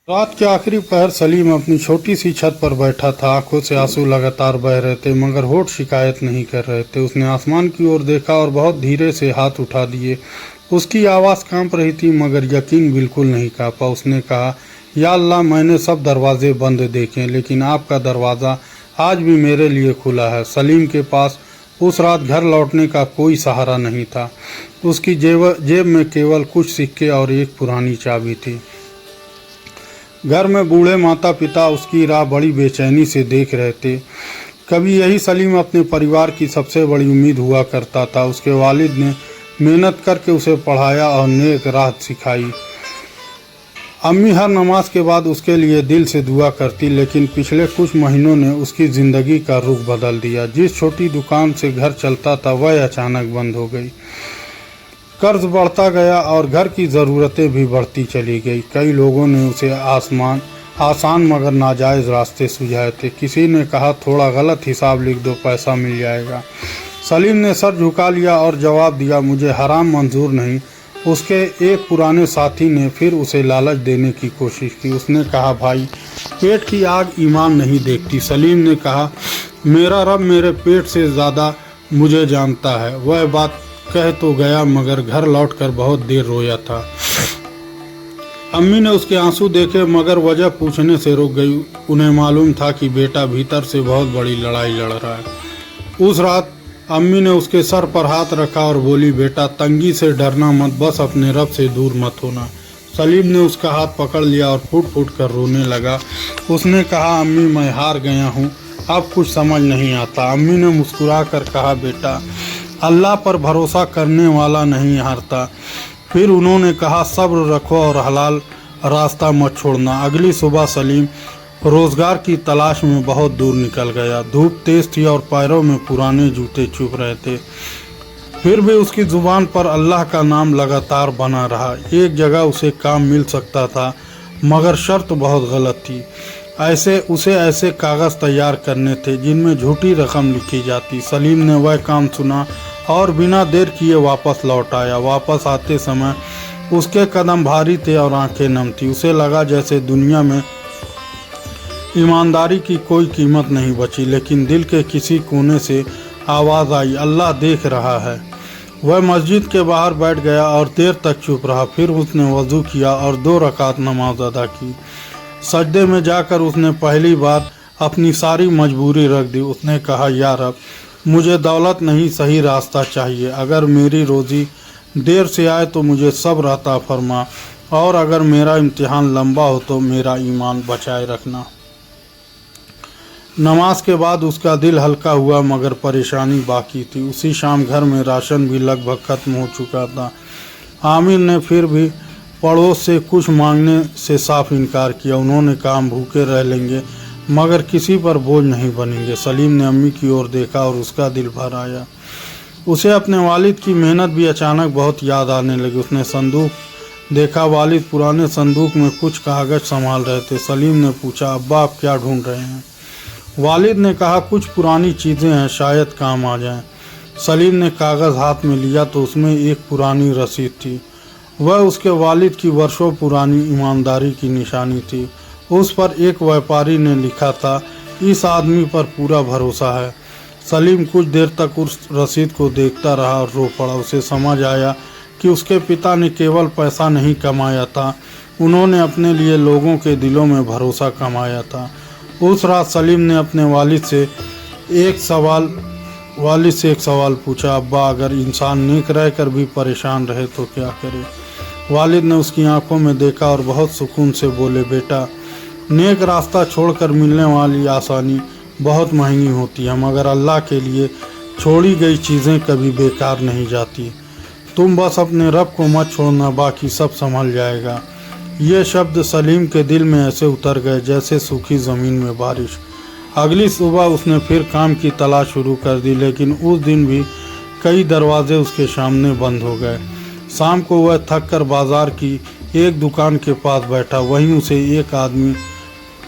रात के आखिरी पहर सलीम अपनी छोटी सी छत पर बैठा था। आंखों से आंसू लगातार बह रहे थे मगर होठ शिकायत नहीं कर रहे थे। उसने आसमान की ओर देखा और बहुत धीरे से हाथ उठा दिए। उसकी आवाज़ कांप रही थी मगर यकीन बिल्कुल नहीं कांपा। उसने कहा, या अल्लाह, मैंने सब दरवाजे बंद देखे लेकिन आपका दरवाज़ा आज भी मेरे लिए खुला है। सलीम के पास उस रात घर लौटने का कोई सहारा नहीं था। उसकी जेब में केवल कुछ सिक्के और एक पुरानी चाबी थी। घर में बूढ़े माता पिता उसकी राह बड़ी बेचैनी से देख रहे थे। कभी यही सलीम अपने परिवार की सबसे बड़ी उम्मीद हुआ करता था। उसके वालिद ने मेहनत करके उसे पढ़ाया और नेक राह सिखाई। अम्मी हर नमाज के बाद उसके लिए दिल से दुआ करती, लेकिन पिछले कुछ महीनों ने उसकी ज़िंदगी का रुख बदल दिया। जिस छोटी दुकान से घर चलता था वह अचानक बंद हो गई। कर्ज बढ़ता गया और घर की ज़रूरतें भी बढ़ती चली गई। कई लोगों ने उसे आसान मगर नाजायज़ रास्ते सुझाए थे। किसी ने कहा, थोड़ा गलत हिसाब लिख दो, पैसा मिल जाएगा। सलीम ने सर झुका लिया और जवाब दिया, मुझे हराम मंजूर नहीं। उसके एक पुराने साथी ने फिर उसे लालच देने की कोशिश की। उसने कहा, भाई, पेट की आग ईमान नहीं देखती। सलीम ने कहा, मेरा रब मेरे पेट से ज़्यादा मुझे जानता है। वह बात कह तो गया मगर घर लौटकर बहुत देर रोया था। अम्मी ने उसके आंसू देखे मगर वजह पूछने से रुक गई। उन्हें मालूम था कि बेटा भीतर से बहुत बड़ी लड़ाई लड़ रहा है। उस रात अम्मी ने उसके सर पर हाथ रखा और बोली, बेटा, तंगी से डरना मत, बस अपने रब से दूर मत होना। सलीम ने उसका हाथ पकड़ लिया और फूट फूट कर रोने लगा। उसने कहा, अम्मी, मैं हार गया हूँ, अब कुछ समझ नहीं आता। अम्मी ने मुस्कुरा कर कहा, बेटा, अल्लाह पर भरोसा करने वाला नहीं हारता। फिर उन्होंने कहा, सब्र रखो और हलाल रास्ता मत छोड़ना। अगली सुबह सलीम रोज़गार की तलाश में बहुत दूर निकल गया। धूप तेज थी और पैरों में पुराने जूते चुभ रहे थे। फिर भी उसकी ज़ुबान पर अल्लाह का नाम लगातार बना रहा। एक जगह उसे काम मिल सकता था मगर शर्त बहुत गलत थी। ऐसे कागज़ तैयार करने थे जिनमें झूठी रकम लिखी जाती। सलीम ने वह काम सुना और बिना देर किए वापस लौट आया। वापस आते समय उसके कदम भारी थे और आंखें नम थी। उसे लगा जैसे दुनिया में ईमानदारी की कोई कीमत नहीं बची। लेकिन दिल के किसी कोने से आवाज़ आई, अल्लाह देख रहा है। वह मस्जिद के बाहर बैठ गया और देर तक चुप रहा। फिर उसने वज़ू किया और 2 रकात नमाज अदा की। सजदे में जाकर उसने पहली बार अपनी सारी मजबूरी रख दी। उसने कहा, या रब, मुझे दौलत नहीं, सही रास्ता चाहिए। अगर मेरी रोज़ी देर से आए तो मुझे सब्र अता फरमा, और अगर मेरा इम्तिहान लंबा हो तो मेरा ईमान बचाए रखना। नमाज के बाद उसका दिल हल्का हुआ मगर परेशानी बाकी थी। उसी शाम घर में राशन भी लगभग खत्म हो चुका था। आमिर ने फिर भी पड़ोस से कुछ मांगने से साफ इनकार किया। उन्होंने कहा, हम भूखे रह लेंगे मगर किसी पर बोझ नहीं बनेंगे। सलीम ने अम्मी की ओर देखा और उसका दिल भर आया। उसे अपने वालिद की मेहनत भी अचानक बहुत याद आने लगी। उसने संदूक देखा। वालिद पुराने संदूक में कुछ कागज़ संभाल रहे थे। सलीम ने पूछा, अब्बा, आप क्या ढूंढ रहे हैं? वालिद ने कहा, कुछ पुरानी चीज़ें हैं, शायद काम आ जाएं। सलीम ने कागज़ हाथ में लिया तो उसमें एक पुरानी रसीद थी। वह उसके वालिद की वर्षों पुरानी ईमानदारी की निशानी थी। उस पर एक व्यापारी ने लिखा था, इस आदमी पर पूरा भरोसा है। सलीम कुछ देर तक उस रसीद को देखता रहा और रो पड़ा। उसे समझ आया कि उसके पिता ने केवल पैसा नहीं कमाया था, उन्होंने अपने लिए लोगों के दिलों में भरोसा कमाया था। उस रात सलीम ने अपने वालिद से एक सवाल पूछा, अब्बा, अगर इंसान नेक रहकर भी परेशान रहे तो क्या करे? वालिद ने उसकी आंखों में देखा और बहुत सुकून से बोले, बेटा, नेक रास्ता छोड़कर मिलने वाली आसानी बहुत महंगी होती है मगर अल्लाह के लिए छोड़ी गई चीज़ें कभी बेकार नहीं जाती। तुम बस अपने रब को मत छोड़ना, बाकी सब संभल जाएगा। ये शब्द सलीम के दिल में ऐसे उतर गए जैसे सूखी ज़मीन में बारिश। अगली सुबह उसने फिर काम की तलाश शुरू कर दी, लेकिन उस दिन भी कई दरवाजे उसके सामने बंद हो गए। शाम को वह थक कर बाज़ार की एक दुकान के पास बैठा। वहीं उसे एक आदमी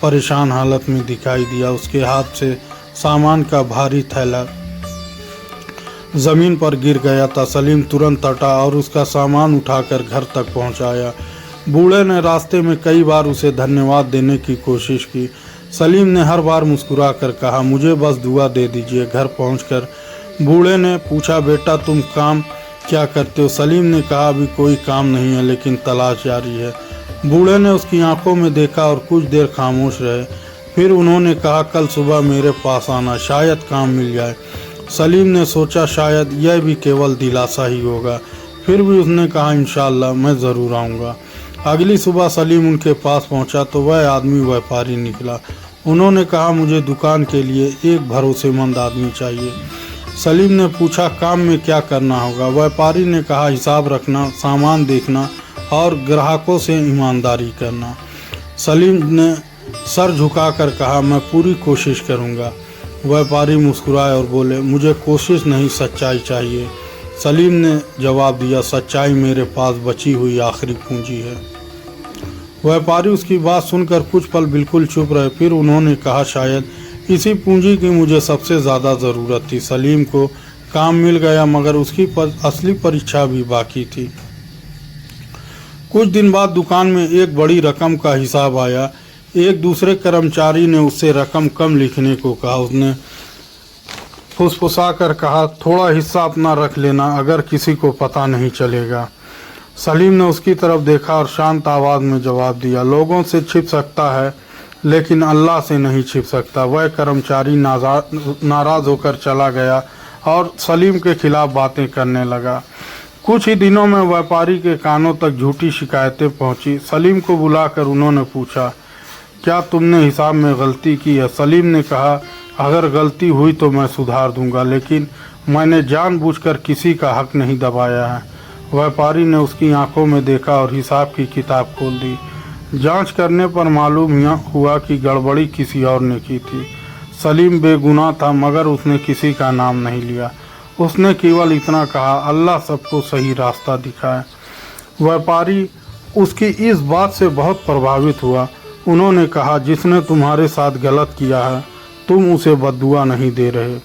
परेशान हालत में दिखाई दिया। उसके हाथ से सामान का भारी थैला ज़मीन पर गिर गया था। सलीम तुरंत हटा और उसका सामान उठाकर घर तक पहुंचाया। बूढ़े ने रास्ते में कई बार उसे धन्यवाद देने की कोशिश की। सलीम ने हर बार मुस्कुरा कर कहा, मुझे बस दुआ दे दीजिए। घर पहुंचकर बूढ़े ने पूछा, बेटा तुम काम क्या करते हो? सलीम ने कहा, अभी कोई काम नहीं है, लेकिन तलाश जारी है। बूढ़े ने उसकी आंखों में देखा और कुछ देर खामोश रहे। फिर उन्होंने कहा, कल सुबह मेरे पास आना, शायद काम मिल जाए। सलीम ने सोचा शायद यह भी केवल दिलासा ही होगा। फिर भी उसने कहा, इंशाअल्लाह मैं ज़रूर आऊँगा। अगली सुबह सलीम उनके पास पहुंचा तो वह आदमी व्यापारी निकला। उन्होंने कहा, मुझे दुकान के लिए एक भरोसेमंद आदमी चाहिए। सलीम ने पूछा, काम में क्या करना होगा? व्यापारी ने कहा, हिसाब रखना, सामान देखना और ग्राहकों से ईमानदारी करना। सलीम ने सर झुकाकर कहा, मैं पूरी कोशिश करूंगा। व्यापारी मुस्कुराए और बोले, मुझे कोशिश नहीं सच्चाई चाहिए। सलीम ने जवाब दिया, सच्चाई मेरे पास बची हुई आखिरी पूंजी है। व्यापारी उसकी बात सुनकर कुछ पल बिल्कुल चुप रहे। फिर उन्होंने कहा, शायद इसी पूंजी की मुझे सबसे ज़्यादा ज़रूरत थी। सलीम को काम मिल गया, मगर उसकी असली परीक्षा भी बाकी थी। कुछ दिन बाद दुकान में एक बड़ी रकम का हिसाब आया। एक दूसरे कर्मचारी ने उससे रकम कम लिखने को कहा। उसने फुसफुसा कर कहा, थोड़ा हिस्सा अपना रख लेना, अगर किसी को पता नहीं चलेगा। सलीम ने उसकी तरफ देखा और शांत आवाज़ में जवाब दिया, लोगों से छिप सकता है लेकिन अल्लाह से नहीं छिप सकता। वह कर्मचारी नाराज़ होकर चला गया और सलीम के खिलाफ बातें करने लगा। कुछ ही दिनों में व्यापारी के कानों तक झूठी शिकायतें पहुंची। सलीम को बुलाकर उन्होंने पूछा, क्या तुमने हिसाब में गलती की है? सलीम ने कहा, अगर गलती हुई तो मैं सुधार दूंगा, लेकिन मैंने जानबूझकर किसी का हक नहीं दबाया है। व्यापारी ने उसकी आंखों में देखा और हिसाब की किताब खोल दी। जांच करने पर मालूम हुआ कि गड़बड़ी किसी और ने की थी। सलीम बेगुनाह था, मगर उसने किसी का नाम नहीं लिया। उसने केवल इतना कहा, अल्लाह सबको सही रास्ता दिखाए। व्यापारी उसकी इस बात से बहुत प्रभावित हुआ। उन्होंने कहा, जिसने तुम्हारे साथ गलत किया है तुम उसे बद्दुआ नहीं दे रहे।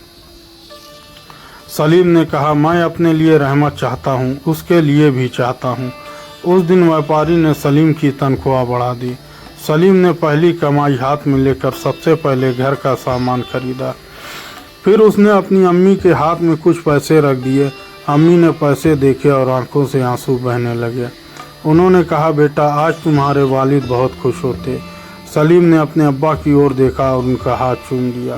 सलीम ने कहा, मैं अपने लिए रहमत चाहता हूँ, उसके लिए भी चाहता हूँ। उस दिन व्यापारी ने सलीम की तनख्वाह बढ़ा दी। सलीम ने पहली कमाई हाथ में लेकर सबसे पहले घर का सामान खरीदा। फिर उसने अपनी अम्मी के हाथ में कुछ पैसे रख दिए। अम्मी ने पैसे देखे और आंखों से आंसू बहने लगे। उन्होंने कहा, बेटा आज तुम्हारे वालिद बहुत खुश होते। सलीम ने अपने अब्बा की ओर देखा और उनका हाथ चूम लिया।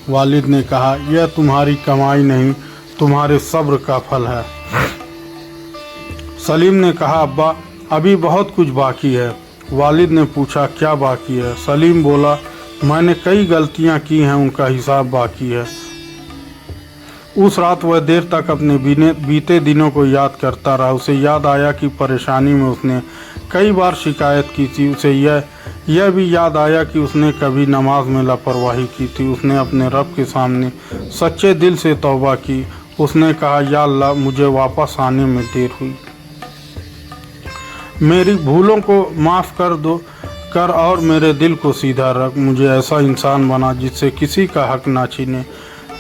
वालिद ने कहा, यह तुम्हारी कमाई नहीं, तुम्हारे सब्र का फल है। सलीम ने कहा, अब्बा अभी बहुत कुछ बाकी है। वालिद ने पूछा, क्या बाकी है? सलीम बोला, मैंने कई गलतियां की हैं, उनका हिसाब बाकी है। उस रात वह देर तक अपने बीते दिनों को याद करता रहा। उसे याद आया कि परेशानी में उसने कई बार शिकायत की थी। उसे यह भी याद आया कि उसने कभी नमाज में लापरवाही की थी। उसने अपने रब के सामने सच्चे दिल से तौबा की। उसने कहा, या अल्लाह मुझे वापस आने में देर हुई, मेरी भूलों को माफ़ कर और मेरे दिल को सीधा रख। मुझे ऐसा इंसान बना जिससे किसी का हक ना छीने।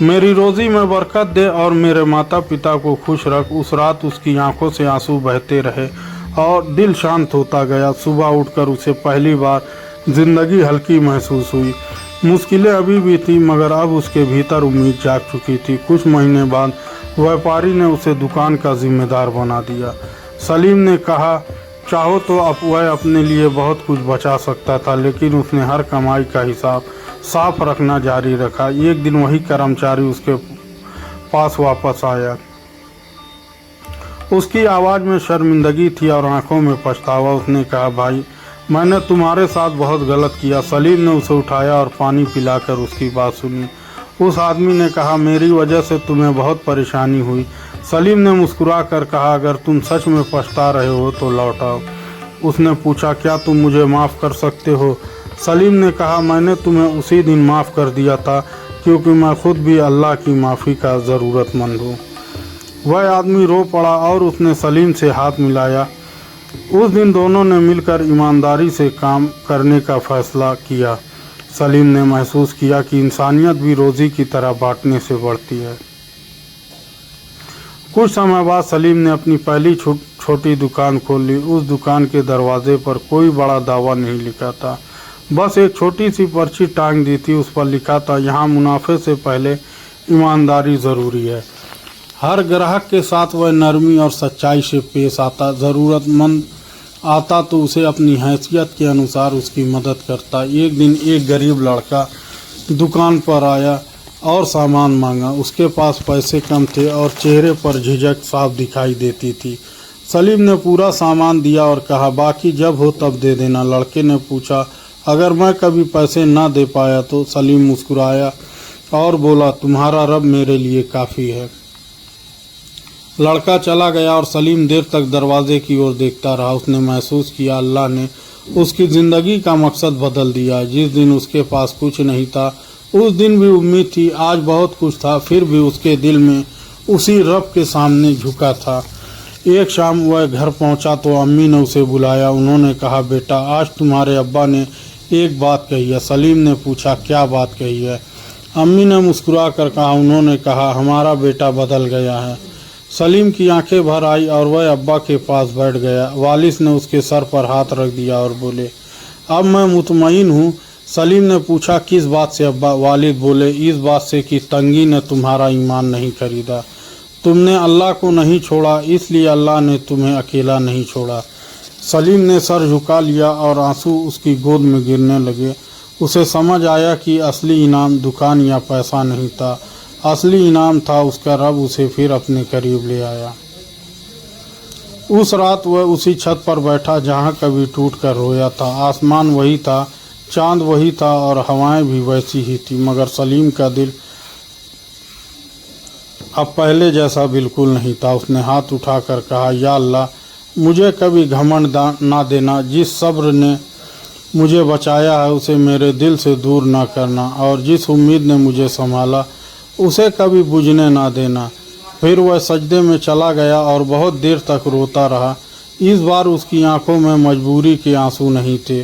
मेरी रोज़ी में बरकत दे और मेरे माता पिता को खुश रख। उस रात उसकी आंखों से आंसू बहते रहे और दिल शांत होता गया। सुबह उठकर उसे पहली बार ज़िंदगी हल्की महसूस हुई। मुश्किलें अभी भी थी, मगर अब उसके भीतर उम्मीद जाग चुकी थी। कुछ महीने बाद व्यापारी ने उसे दुकान का जिम्मेदार बना दिया। सलीम ने कहा, चाहो तो अब वह अपने लिए बहुत कुछ बचा सकता था, लेकिन उसने हर कमाई का हिसाब साफ रखना जारी रखा। एक दिन वही कर्मचारी उसके पास वापस आया। उसकी आवाज़ में शर्मिंदगी थी और आंखों में पछतावा। उसने कहा, भाई मैंने तुम्हारे साथ बहुत गलत किया। सलीम ने उसे उठाया और पानी पिलाकर उसकी बात सुनी। उस आदमी ने कहा, मेरी वजह से तुम्हें बहुत परेशानी हुई। सलीम ने मुस्कुरा कर कहा, अगर तुम सच में पछता रहे हो तो लौटाओ। उसने पूछा, क्या तुम मुझे माफ़ कर सकते हो? सलीम ने कहा, मैंने तुम्हें उसी दिन माफ़ कर दिया था, क्योंकि मैं खुद भी अल्लाह की माफ़ी का ज़रूरतमंद हूँ। वह आदमी रो पड़ा और उसने सलीम से हाथ मिलाया। उस दिन दोनों ने मिलकर ईमानदारी से काम करने का फैसला किया। सलीम ने महसूस किया कि इंसानियत भी रोज़ी की तरह बांटने से बढ़ती है। कुछ समय बाद सलीम ने अपनी पहली छोटी दुकान खोल ली। उस दुकान के दरवाजे पर कोई बड़ा दावा नहीं लिखा था, बस एक छोटी सी पर्ची टांग दी थी। उस पर लिखा था, यहाँ मुनाफे से पहले ईमानदारी ज़रूरी है। हर ग्राहक के साथ वह नरमी और सच्चाई से पेश आता। ज़रूरतमंद आता तो उसे अपनी हैसियत के अनुसार उसकी मदद करता। एक दिन एक गरीब लड़का दुकान पर आया और सामान मांगा। उसके पास पैसे कम थे और चेहरे पर झिझक साफ दिखाई देती थी। सलीम ने पूरा सामान दिया और कहा, बाकी जब हो तब दे देना। लड़के ने पूछा, अगर मैं कभी पैसे ना दे पाया तो? सलीम मुस्कुराया और बोला, तुम्हारा रब मेरे लिए काफ़ी है। लड़का चला गया और सलीम देर तक दरवाजे की ओर देखता रहा। उसने महसूस किया अल्लाह ने उसकी ज़िंदगी का मकसद बदल दिया। जिस दिन उसके पास कुछ नहीं था, उस दिन भी उम्मीद थी। आज बहुत कुछ था, फिर भी उसके दिल में उसी रब के सामने झुका था। एक शाम वह घर पहुंचा तो अम्मी ने उसे बुलाया। उन्होंने कहा, बेटा, आज तुम्हारे अब्बा ने एक बात कही है। सलीम ने पूछा, क्या बात कही है? अम्मी ने मुस्कुरा कर कहा, उन्होंने कहा, हमारा बेटा बदल गया है। सलीम की आंखें भर आई और वह अब्बा के पास बैठ गया। वालिद ने उसके सर पर हाथ रख दिया और बोले, अब मैं मुतमईन हूँ। सलीम ने पूछा, किस बात से अब्बा? वालिद बोले, इस बात से कि तंगी ने तुम्हारा ईमान नहीं खरीदा। तुमने अल्लाह को नहीं छोड़ा, इसलिए अल्लाह ने तुम्हें अकेला नहीं छोड़ा। सलीम ने सर झुका लिया और आंसू उसकी गोद में गिरने लगे। उसे समझ आया कि असली इनाम दुकान या पैसा नहीं था, असली इनाम था उसका रब उसे फिर अपने करीब ले आया। उस रात वह उसी छत पर बैठा जहाँ कभी टूट कर रोया था। आसमान वही था, चांद वही था और हवाएं भी वैसी ही थी, मगर सलीम का दिल अब पहले जैसा बिल्कुल नहीं था। उसने हाथ उठाकर कहा, या अल्लाह, मुझे कभी घमंड ना देना। जिस सब्र ने मुझे बचाया है उसे मेरे दिल से दूर ना करना, और जिस उम्मीद ने मुझे संभाला उसे कभी बुझने ना देना। फिर वह सजदे में चला गया और बहुत देर तक रोता रहा। इस बार उसकी आंखों में मजबूरी के आंसू नहीं थे,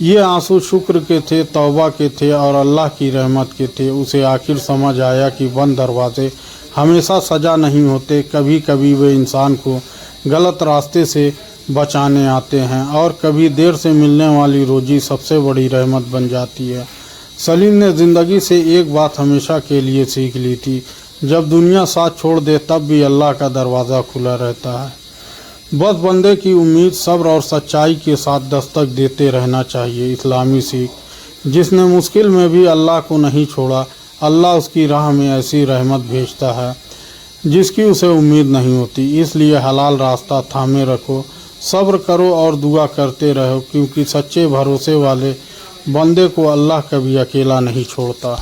ये आंसू शुक्र के थे, तौबा के थे और अल्लाह की रहमत के थे। उसे आखिर समझ आया कि बंद दरवाजे हमेशा सजा नहीं होते, कभी कभी वे इंसान को गलत रास्ते से बचाने आते हैं और कभी देर से मिलने वाली रोजी सबसे बड़ी रहमत बन जाती है। सलीम ने ज़िंदगी से एक बात हमेशा के लिए सीख ली थी, जब दुनिया साथ छोड़ दे तब भी अल्लाह का दरवाज़ा खुला रहता है। बस बंदे की उम्मीद, सब्र और सच्चाई के साथ दस्तक देते रहना चाहिए। इस्लामी सीख, जिसने मुश्किल में भी अल्लाह को नहीं छोड़ा, अल्लाह उसकी राह में ऐसी रहमत भेजता है जिसकी उसे उम्मीद नहीं होती। इसलिए हलाल रास्ता थामे रखो, सब्र करो और दुआ करते रहो, क्योंकि सच्चे भरोसे वाले बंदे को अल्लाह कभी अकेला नहीं छोड़ता।